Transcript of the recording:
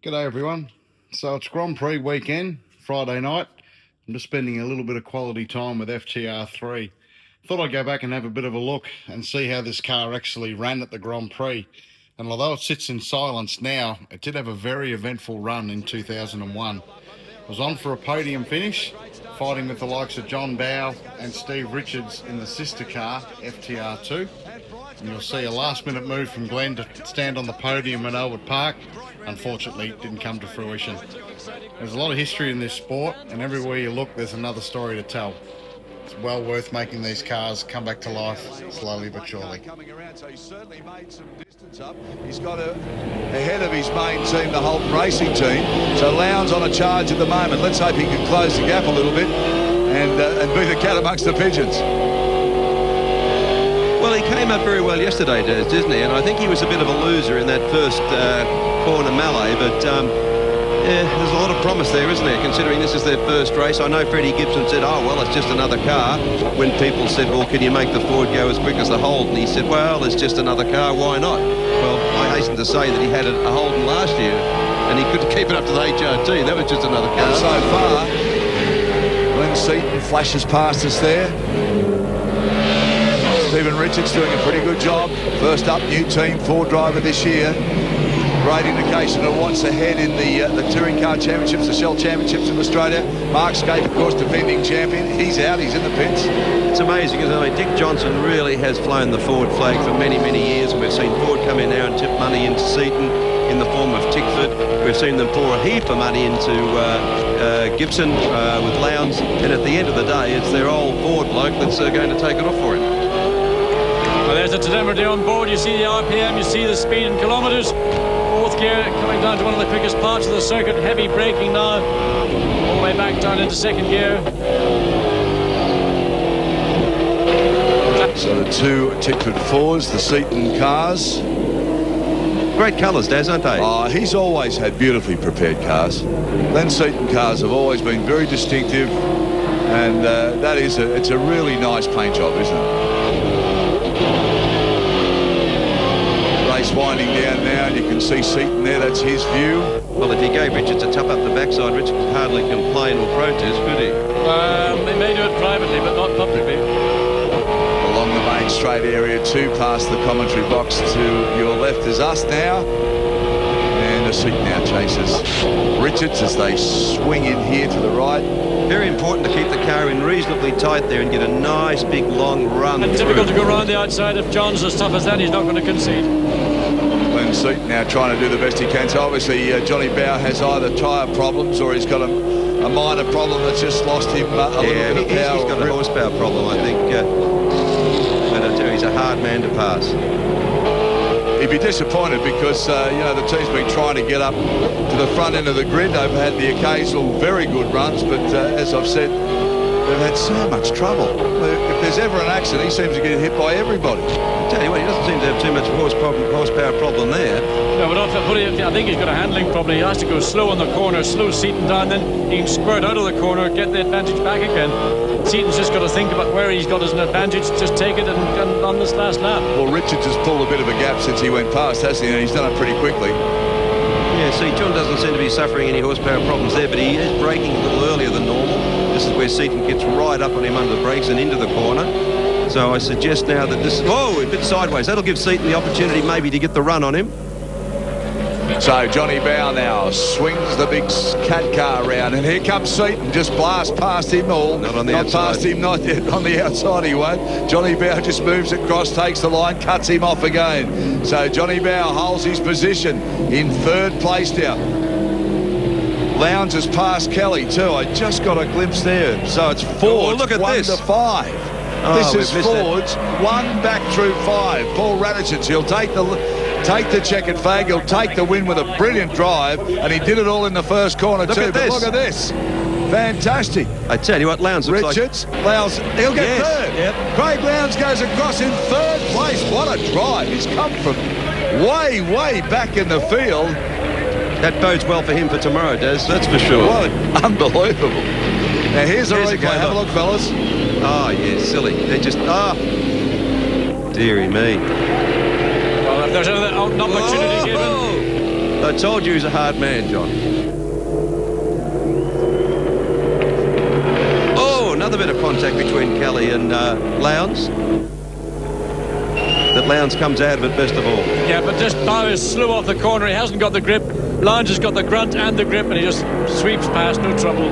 G'day everyone. So it's Grand Prix weekend, Friday night. I'm just spending a little bit of quality time with FTR3. Thought I'd go back and have a bit of a look and see how this car actually ran at the Grand Prix. And although it sits in silence now, it did have a very eventful run in 2001. It was on for a podium finish, fighting with the likes of John Bowe and Steve Richards in the sister car, FTR2. And you'll see a last-minute move from Glenn to stand on the podium at Albert Park. Unfortunately, it didn't come to fruition. There's a lot of history in this sport, and everywhere you look, there's another story to tell. It's well worth making these cars come back to life slowly but surely. He's got ahead of his main team, the Holton Racing team. So Lowndes on a charge at the moment. Let's hope he can close the gap a little bit and be the cat amongst the pigeons. Well, he came up very well yesterday, Des, didn't he? And I think he was a bit of a loser in that first corner melee, but yeah, there's a lot of promise there, isn't there, considering this is their first race. I know Freddie Gibson said, oh, well, it's just another car. When people said, well, can you make the Ford go as quick as the Holden? He said, well, it's just another car, why not? Well, I hasten to say that he had a Holden last year, and he couldn't keep it up to the HRT. That was just another car. And so far, Glenn Seaton flashes past us there. Stephen Richards doing a pretty good job. First up, new team, Ford driver this year. Great indication of what's ahead in the Touring Car Championships, the Shell Championships in Australia. Mark Scape, of course, defending champion. He's out, he's in the pits. It's amazing, isn't it? Dick Johnson really has flown the Ford flag for many, many years, and we've seen Ford come in now and tip money into Seaton in the form of Tickford. We've seen them pour a heap of money into Gibson with Lowndes, and at the end of the day, it's their old Ford bloke that's going to take it off for him. Well, there's the telemetry on board. You see the RPM, you see the speed in kilometres. Fourth gear coming down to one of the quickest parts of the circuit. Heavy braking now. All the way back down into second gear. So the two Tickford Fords, the Seaton cars. Great colours, Daz, aren't they? He's always had beautifully prepared cars. Glenn Seaton cars have always been very distinctive, and it's a really nice paint job, isn't it? Race winding down now, and you can see Seaton there. That's his view. Well, if he gave Richards a tap up the backside, Richards could hardly complain or protest, could he? They may do it privately, but not publicly. Along the main straight area too, past the commentary box to your left is us now. And the Seaton now chases Richards as they swing in here to the right. Very important to keep the car in reasonably tight there and get a nice big long run. And difficult to go around the outside. If John's as tough as that, he's not going to concede. Glenn Seaton now trying to do the best he can. So obviously Johnny Bowe has either tyre problems or he's got a minor problem that's just lost him a little bit of power. He's got a horsepower problem, I think. But I tell you, he's a hard man to pass. He'd be disappointed because, the team's been trying to get up to the front end of the grid. They've had the occasional very good runs, but as I've said, they've had so much trouble. If there's ever an accident, he seems to get hit by everybody. I tell you what, he doesn't seem to have too much horsepower problem there. No, but I think he's got a handling problem. He has to go slow on the corner, slow Seaton down, then he can squirt out of the corner, get the advantage back again. Seaton's just got to think about where he's got as an advantage, just take it and on this last lap. Well, Richards has pulled a bit of a gap since he went past, hasn't he? And he's done it pretty quickly. Yeah, see, John doesn't seem to be suffering any horsepower problems there, but he is braking a little earlier than normal. This is where Seaton gets right up on him under the brakes and into the corner. So I suggest now that this is... Oh, a bit sideways. That'll give Seaton the opportunity maybe to get the run on him. So Johnny Bowe now swings the big cat car around, and here comes Seaton, just blast past him all. Not on the outside. Past him, not yet on the outside he won't. Johnny Bowe just moves across, takes the line, cuts him off again. So Johnny Bowe holds his position in third place now. Lowndes has passed Kelly too. I just got a glimpse there. So it's Ford's look at 1 this. to 5. Oh, this is Ford's 1 back through 5. Paul Radisson, he'll take the checkered flag, he'll take the win with a brilliant drive, and he did it all in the first corner too. But look at this. Fantastic. I tell you what, Lowndes looks Richards, Lowndes, he'll get third. Yep. Craig Lowndes goes across in third place. What a drive. He's come from way, way back in the field. That bodes well for him for tomorrow, Des, that's for sure. What unbelievable. Now here's a replay. Have a look, fellas. Oh, yeah, silly. They just... Dearie me. Well, if there's an opportunity given... I told you he's a hard man, John. Oh, another bit of contact between Kelly and Lowndes. But Lowndes comes out of it best of all. Yeah, but just Bow is slow off the corner. He hasn't got the grip. Lowndes has got the grunt and the grip, and he just sweeps past, no trouble.